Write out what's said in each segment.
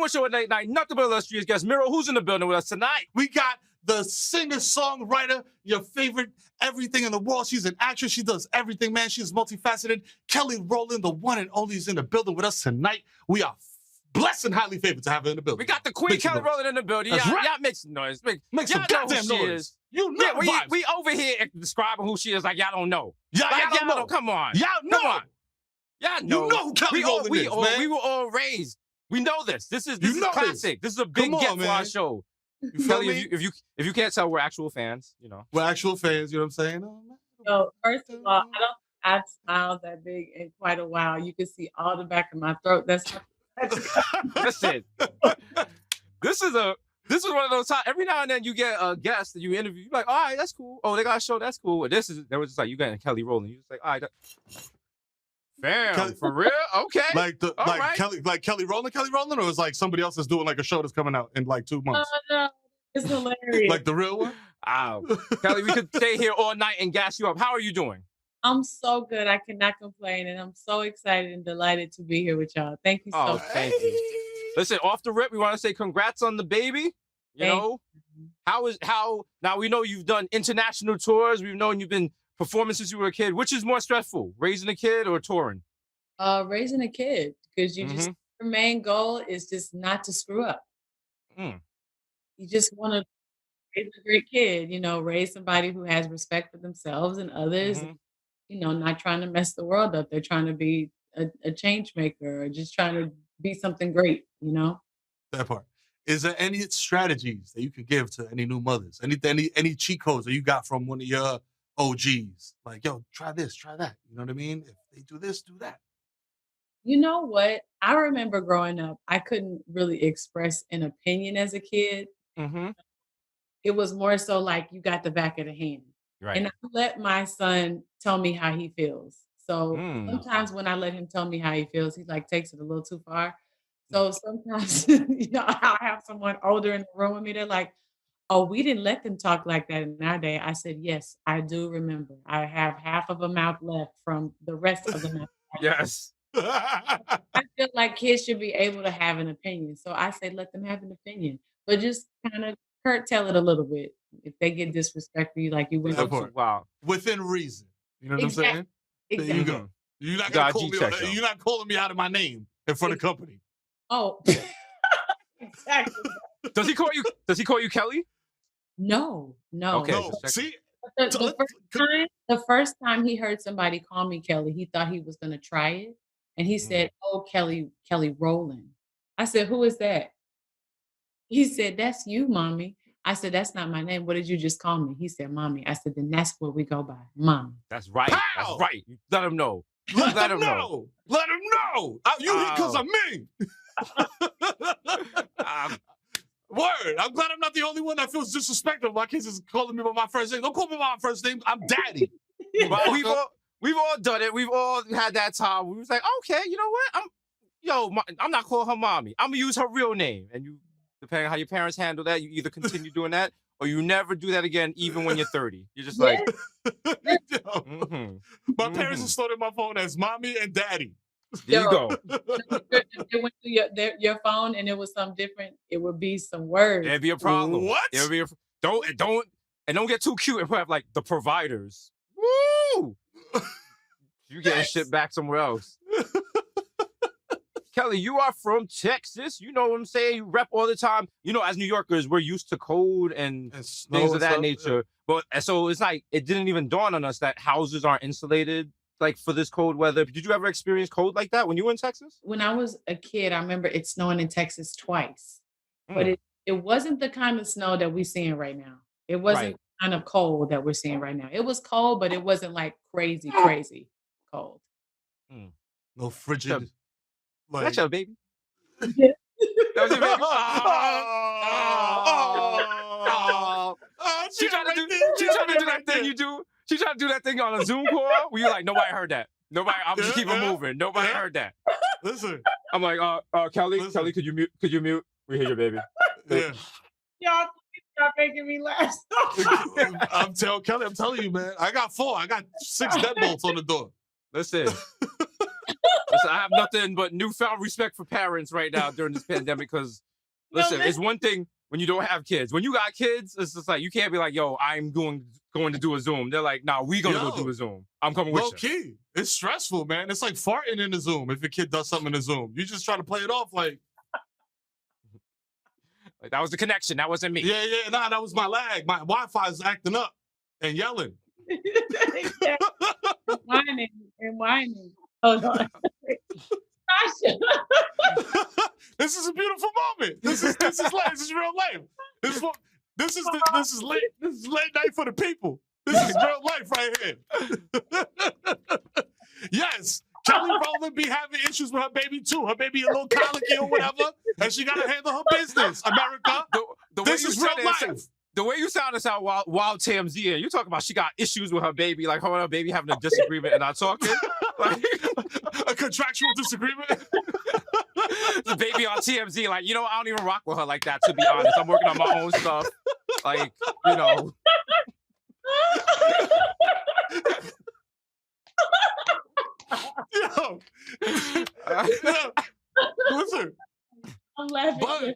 Sports Show at Late Night. Nothing but illustrious guests. Mero, who's in the building with us tonight? We got the singer-songwriter, your favorite everything in the world. She's an actress. She does everything, man. She's multifaceted. Kelly Rowland, the one and only, is in the building with us tonight. We are blessed and highly favored to have her in the building. We got the Queen Kelly Rowland in the building. That's right. Y'all make some noise. Make some goddamn noise. You know we over here describing who she is like y'all don't know. Y'all don't know. Come on. Y'all know. Come on. Y'all know. You know who Kelly Rowland is, man. We were all raised. We know this. This is classic. This is a big Come get on, for our show. Kelly, if you can't tell, we're actual fans. You know, we're actual fans. You know what I'm saying? So first of all, I've smiled that big in quite a while. You can see all the back of my throat. That's listen. This is one of those times. Every now and then you get a guest that you interview. You're like, all right, that's cool. Oh, they got a show. That's cool. But there was just like you got Kelly Rowland. You just like, all right. Fam, for real? Okay. Like Kelly Rowland, or is like somebody else that's doing like a show that's coming out in like 2 months? No, it's hilarious. Like the real one? Wow. Kelly, we could stay here all night and gas you up. How are you doing? I'm so good. I cannot complain. And I'm so excited and delighted to be here with y'all. Thank you so much. Thank you. Listen, off the rip, we want to say congrats on the baby. Now we know you've done international tours. We've known you've been performing since you were a kid. Which is more stressful, raising a kid or touring? Raising a kid, because your main goal is just not to screw up. You just want to raise a great kid, raise somebody who has respect for themselves and others, not trying to mess the world up. They're trying to be a change maker or just trying to be something great, That part. Is there any strategies that you could give to any new mothers? Any cheat codes that you got from one of your OGs? Like, yo, try this, try that. You know what I mean? If they do this, do that. You know what? I remember growing up, I couldn't really express an opinion as a kid. It was more so like you got the back of the hand. Right. And I let my son tell me how he feels. So sometimes when I let him tell me how he feels, he like takes it a little too far. So sometimes, I'll have someone older in the room with me. They're like, oh, we didn't let them talk like that in our day. I said, yes, I do remember. I have half of a mouth left from the rest of the mouth. Yes. I feel like kids should be able to have an opinion. So I say, let them have an opinion, but just kind of curtail it a little bit. If they get disrespectful, you like you went wow. Within reason. You know what I'm saying? Exactly. There you go. You're not gonna call me. You're not calling me out of my name in front of company. Oh, exactly. Does he call you Kelly? No. Okay. No. See, the first time he heard somebody call me Kelly, he thought he was going to try it. And he said, oh, Kelly Rowland. I said, who is that? He said, that's you, mommy. I said, that's not my name. What did you just call me? He said, mommy. I said, then that's what we go by, mommy. That's right. How? That's right. Let him know. Let him know. Let him know. You here because of me. Word. I'm glad I'm not the only one that feels disrespectful. My kids is calling me by my first name. Don't call me by my first name. I'm daddy. Well, we've all done it. We've all had that time. We was like, okay, you know what? I'm not calling her mommy. I'm gonna use her real name. And you, depending on how your parents handle that, you either continue doing that or you never do that again, even when you're 30. You're just like, My parents installed my phone as mommy and daddy. There you go. If they went to your phone and it was something different, it would be some words. It'd be a problem. What? It'd be don't get too cute and have like the providers. Woo! You getting shit back somewhere else. Kelly, you are from Texas. You know what I'm saying? You rep all the time. As New Yorkers, we're used to cold and things of that nature. Yeah. But so it's like it didn't even dawn on us that houses aren't insulated. Like for this cold weather. Did you ever experience cold like that when you were in Texas? When I was a kid, I remember it snowing in Texas twice. But it wasn't the kind of snow that we're seeing right now. It wasn't the kind of cold that we're seeing right now. It was cold, but it wasn't like crazy cold. No frigid. That's your baby. Yeah. That was your baby. She trying to do that thing you do. She tried to do that thing on a Zoom call where you're like, nobody heard that. I'm just keeping moving. Nobody heard that. Listen. I'm like, Kelly, could you mute? We hear your baby. Yeah. Y'all stop making me laugh. I'm telling you, man. I got 4. I got 6 deadbolts on the door. Listen. Listen, I have nothing but newfound respect for parents right now during this pandemic because, listen, it's one thing when you don't have kids. When you got kids, it's just like, you can't be like, yo, I'm going to do a Zoom. They're like, nah, we gonna go do a Zoom. I'm coming with you. Low key. It's stressful, man. It's like farting in the Zoom if your kid does something in the Zoom. You just try to play it off like that was the connection. That wasn't me. Yeah. Nah, that was my lag. My Wi-Fi is acting up and yelling. whining. Hold on. This is a beautiful moment. This is life. This is real life. This is late night for the people. This is real life right here. Yes, Kelly Rowland be having issues with her baby too. Her baby a little colicky or whatever, and she gotta handle her business. America, this is real life. The way you sound is how wild TMZ is. You talking about she got issues with her baby, like her and her baby having a disagreement and not talking. Like, a contractual disagreement. The baby on TMZ, like, I don't even rock with her like that, to be honest. I'm working on my own stuff. Like, Yo. Listen. I'm laughing.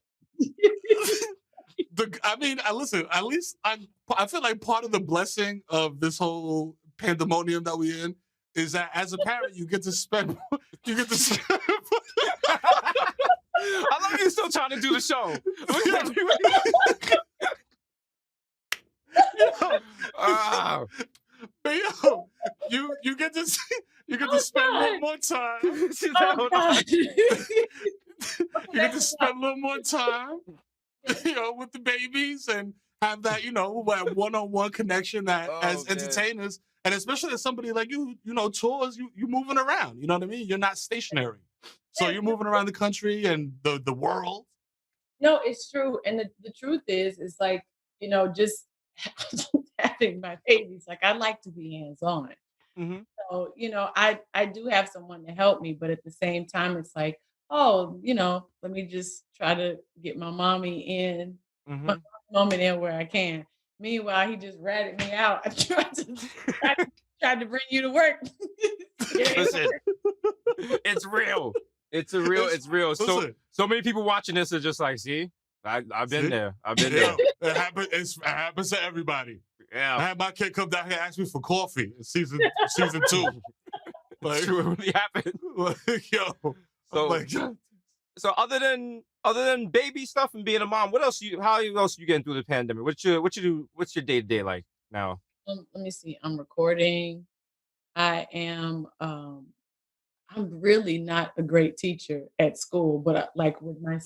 Listen, at least I feel like part of the blessing of this whole pandemonium that we in is that as a parent, you get to spend. I love you still trying to do the show. You get to spend a little more time. You get to spend a little more time, with the babies and have that, that one-on-one connection that as entertainers, and especially as somebody like you, tours, you moving around. You know what I mean? You're not stationary. So you're moving around the country and the world. No, it's true. And the truth is like, just having my babies, like I like to be hands-on. Mm-hmm. So, I do have someone to help me, but at the same time, it's like, oh, let me just try to get my mommy in, my moment in where I can. Meanwhile, he just ratted me out. I tried to bring you to work. Listen, it's real. It's real. So many people watching this are just like, see, I've been there. I've been there. It happens to everybody. Yeah. I had my kid come down here and ask me for coffee in season 2. Like, it really happened. Yo. So other than baby stuff and being a mom, how else you getting through the pandemic? What's your day-to-day like now? Let me see. I'm recording. I am I'm really not a great teacher at school, but like with my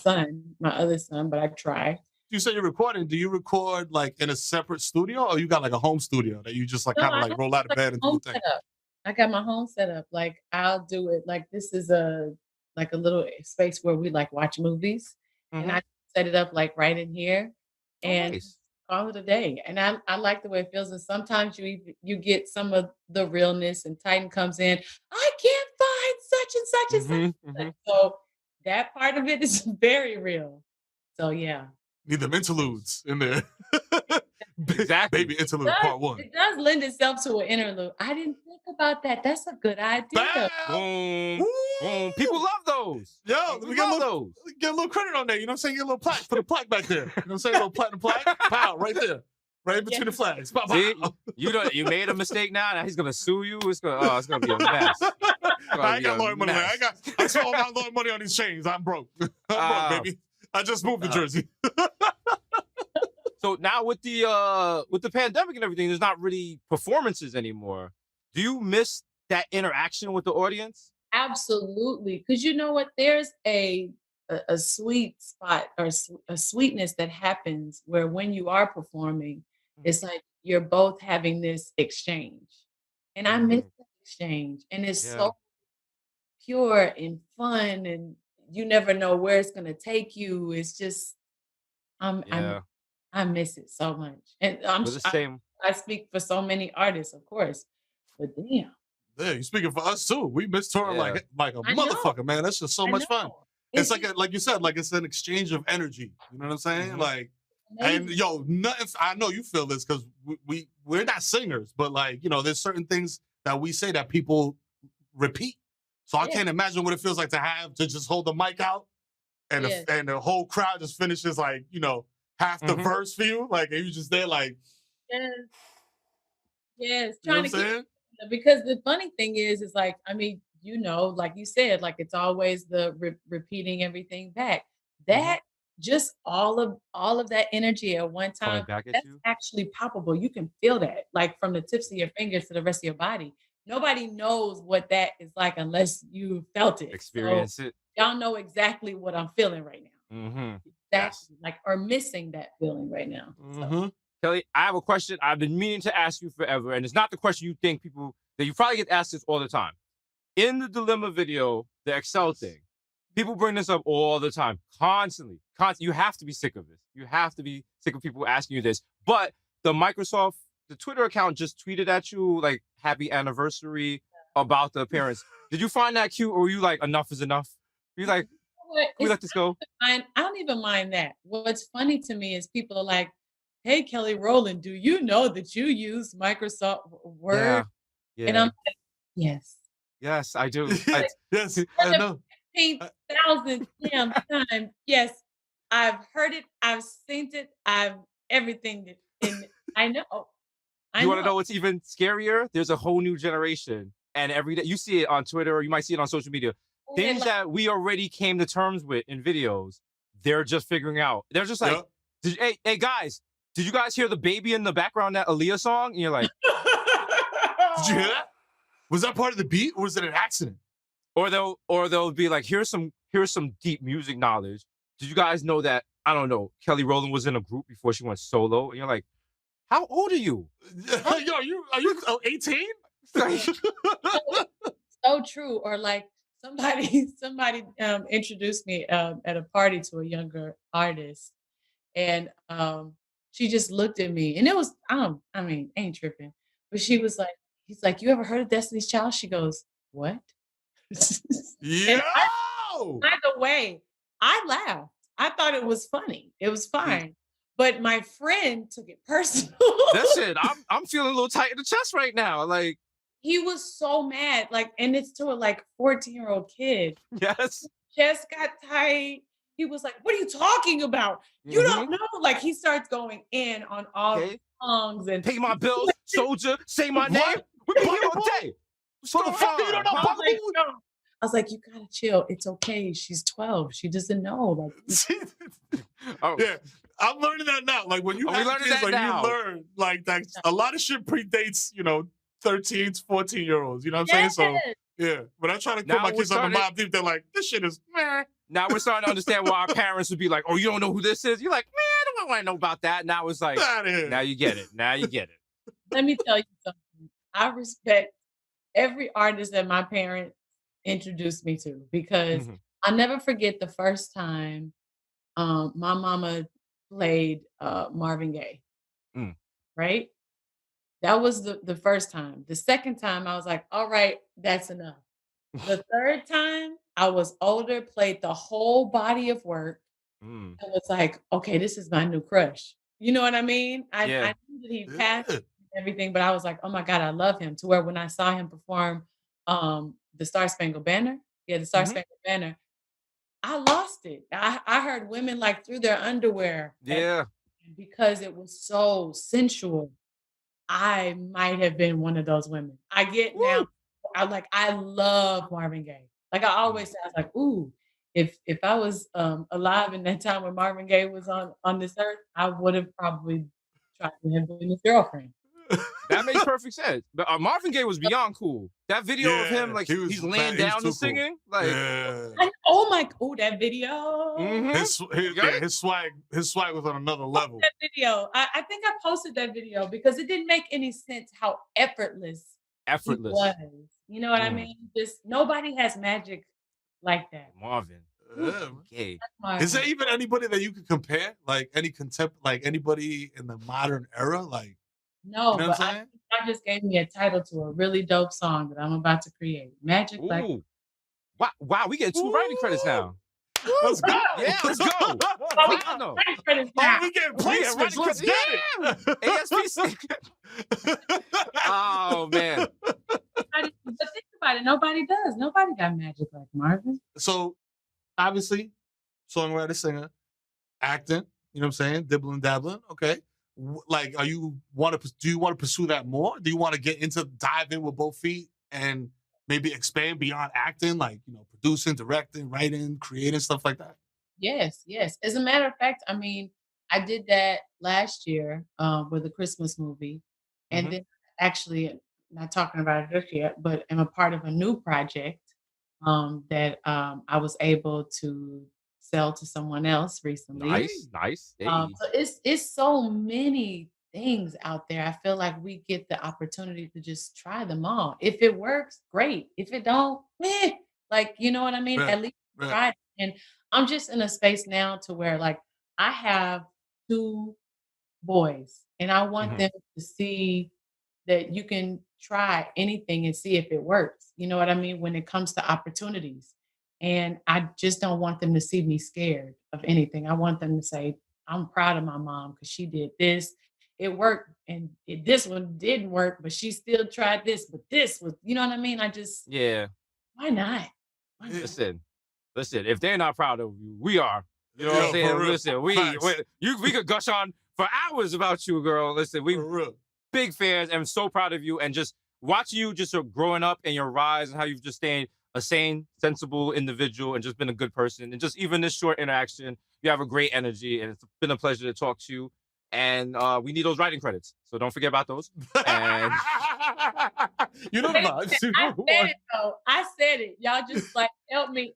other son, but I try. You say you're recording. Do you record like in a separate studio, or you got like a home studio that you just like kind of like roll out of bed and do your thing? I got my home set up. Like I'll do it. Like this is a little space where we like watch movies, and I set it up like right in here, and call it a day. And I like the way it feels. And sometimes you get some of the realness, and Titan comes in. I can't find such and such and such. So that part of it is very real. So yeah. Need them interludes in there. Exactly. Baby interlude part 1. It does lend itself to an interlude. I didn't think about that. That's a good idea. Boom. Boom. People love those. Yo, we get a little credit on there. You know what I'm saying? Get a little plaque. Put a plaque back there. You know what I'm saying? A little platinum plaque. Pow, right there. Right between the flags. Pow, pow. See, you made a mistake now. Now he's gonna sue you. It's gonna be a mess. I ain't got lawyer money. I spent all my lawyer money on these chains. I'm broke. I'm broke, baby. I just moved to Jersey. So now with the pandemic and everything, there's not really performances anymore. Do you miss that interaction with the audience? Absolutely, because you know what? There's a sweet spot or a sweetness that happens where when you are performing, it's like you're both having this exchange, and I miss that exchange, and it's so pure and fun, and you never know where it's gonna take you. It's just I miss it so much, and I speak for so many artists, of course, but damn. Yeah, you're speaking for us too. We miss touring like a motherfucker, man. That's just so much fun. It's like you said, like it's an exchange of energy. You know what I'm saying? Like, and yo, nothing. I know you feel this because we're not singers, but like there's certain things that we say that people repeat. So I can't imagine what it feels like to just hold the mic out and the whole crowd just finishes like, half the verse for you. Like, and you just there like. Yes. You know what I'm saying? Because the funny thing is like, I mean, like you said, like it's always the repeating everything back. That just all of that energy at one time, that's actually palpable. You can feel that, like from the tips of your fingers to the rest of your body. Nobody knows what that is like unless you felt it. Experience it. Y'all know exactly what I'm feeling right now. Exactly, like or missing that feeling right now. So. Kelly, I have a question I've been meaning to ask you forever, and it's not the question you think that you probably get asked this all the time. In the Dilemma video, the Excel thing, people bring this up all the time, constantly. You have to be sick of this. You have to be sick of people asking you this. But the Twitter account just tweeted at you, like, happy anniversary about the appearance. Did you find that cute, or were you like, enough is enough? Were you like, can we let this go? I don't even mind that. What's funny to me is people are like, hey, Kelly Rowland, do you know that you use Microsoft Word? Yeah. And I'm like, yes. Yes, I do. Yes, I know. 15,000 damn times. Yes, I've heard it. I've seen it. I've everything. And I know. You want to know what's even scarier? There's a whole new generation. And every day, you see it on Twitter or you might see it on social media. Things that we already came to terms with in videos, they're just figuring out. They're just like, hey, guys, did you guys hear the baby in the background, that Aaliyah song? And you're like, did you hear that? Was that part of the beat, or was it an accident? Or they'll be like, here's some deep music knowledge. Did you guys know that, I don't know, Kelly Rowland was in a group before she went solo? And you're like, how old are you? Yo, are you 18? So true. Or like somebody introduced me at a party to a younger artist, and she just looked at me, and it was ain't tripping, but she was like, he's like, you ever heard of Destiny's Child? She goes, what? Yo! By the way, I laughed. I thought it was funny. It was fine. But my friend took it personal. That's it. I'm feeling a little tight in the chest right now. Like, he was so mad. Like, and it's to a 14-year-old kid. Yes. Chest got tight. He was like, what are you talking about? You don't know. Like, he starts going in on all the songs and pay my bills, soldier, say my name. We've been here all day. You don't know. I was like, you gotta chill. It's okay. She's 12. She doesn't know. Like, yeah, I'm learning that now. Like when you have kids, like you learn like that. A lot of shit predates, 13, 14-year-olds. You know what I'm saying? So yeah, when I try to put my kids on the Mobb Deep, they're like, this shit is meh. Now we're starting to understand why our parents would be like, oh, you don't know who this is? You're like, man, I don't want to know about that. Now it's like, now you get it. Now you get it. Let me tell you something. I respect every artist that my parents introduced me to, because I'll never forget the first time my mama played Marvin Gaye. Right? That was the first time. The second time I was like, all right, that's enough. The third time I was older, played the whole body of work. And was like, okay, this is my new crush. You know what I mean? I knew that he passed and everything, but I was like, oh my God, I love him. To where when I saw him perform the Star Spangled Banner, the Star Spangled Banner, I lost it. I heard women like through their underwear. Because it was so sensual. I might have been one of those women. I get now. I love Marvin Gaye. Like I always say, I was like, ooh, if I was alive in that time when Marvin Gaye was on this earth, I would have probably tried to have been his girlfriend. That makes perfect sense. But Marvin Gaye was beyond cool. That video of him, like he's laying down and singing, like that video. His swag was on another level. That video, I think I posted that video because it didn't make any sense how effortless it was. You know what I mean? Just nobody has magic like that. Marvin. Gaye. Is there even anybody that you could compare? Like anybody in the modern era? Like no, you know but I just gave me a title to a really dope song that I'm about to create. Magic. Wow, we get 2 writing credits now. Let's go. Yeah, let's go. Oh, we Platinum. writing credits Oh, now. we getting We get placements. writing Let's get it. ASPC. Oh man. But think about it. Nobody does. Nobody got magic like Marvin. So, obviously, songwriter, singer, acting. You know what I'm saying? Dibbling, dabbling. Okay. Like, do you want to pursue that more? Do you want to dive in with both feet and maybe expand beyond acting, like, producing, directing, writing, creating, stuff like that? Yes, yes. As a matter of fact, I mean, I did that last year with a Christmas movie. And then actually, not talking about it just yet, but I'm a part of a new project that I was able to sell to someone else recently. Nice. Hey. So it's so many things out there. I feel like we get the opportunity to just try them all. If it works, great. If it don't, like, you know what I mean? Right, At least right. try it. And I'm just in a space now to where, like, I have 2 boys and I want them to see that you can try anything and see if it works. You know what I mean? When it comes to opportunities. And I just don't want them to see me scared of anything. I want them to say, I'm proud of my mom because she did this. It worked. And this one didn't work, but she still tried this. But this was, you know what I mean? Yeah. Why not? Why not? Listen, if they're not proud of you, we are. You know what I'm saying? For real. Listen, we could gush on for hours about you, girl. Listen, we For real. big fans and so proud of you, and just watching you just growing up and your rise and how you've just stayed a sane, sensible individual and just been a good person. And just even this short interaction, you have a great energy, and it's been a pleasure to talk to you. And we need those writing credits, so don't forget about those. And You know the vibes. I said it though. I said it. Y'all just like help me.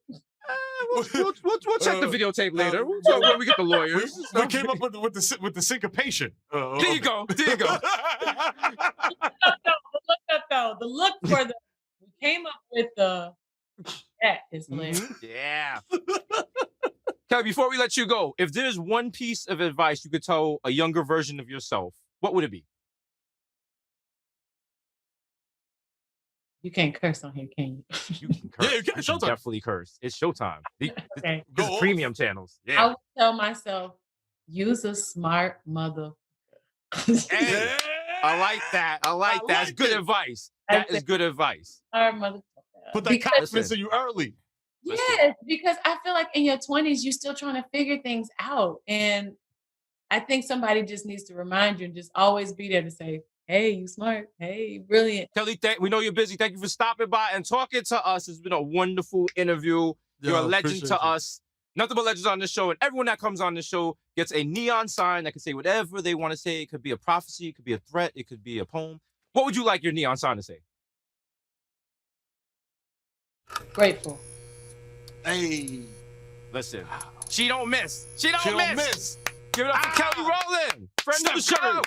we'll check the videotape later. We'll talk when we get the lawyers. We came up with the syncopation. There you go. There you go. The look for the we came up with the that is hilarious. Yeah. Kelly, before we let you go, if there's one piece of advice you could tell a younger version of yourself, what would it be? You can't curse on here, can you? You can curse. Yeah, you can. Showtime. Definitely curse. It's Showtime. Okay. This is premium channels. I Yeah. would tell myself, use a smart mother. Hey, I like that. I like that. That's good advice. That is good advice. Smart mother. Put that confidence in you early. Yes, because I feel like in your 20s, you're still trying to figure things out. And I think somebody just needs to remind you and just always be there to say, hey, you smart. Hey, you brilliant. Kelly, we know you're busy. Thank you for stopping by and talking to us. It's been a wonderful interview. You're a legend to us. Nothing but legends on this show. And everyone that comes on this show gets a neon sign that can say whatever they want to say. It could be a prophecy. It could be a threat. It could be a poem. What would you like your neon sign to say? Grateful. Hey. Listen, she don't miss. She don't She don't miss. miss. Give it up for Kelly Rowland, friend of the show.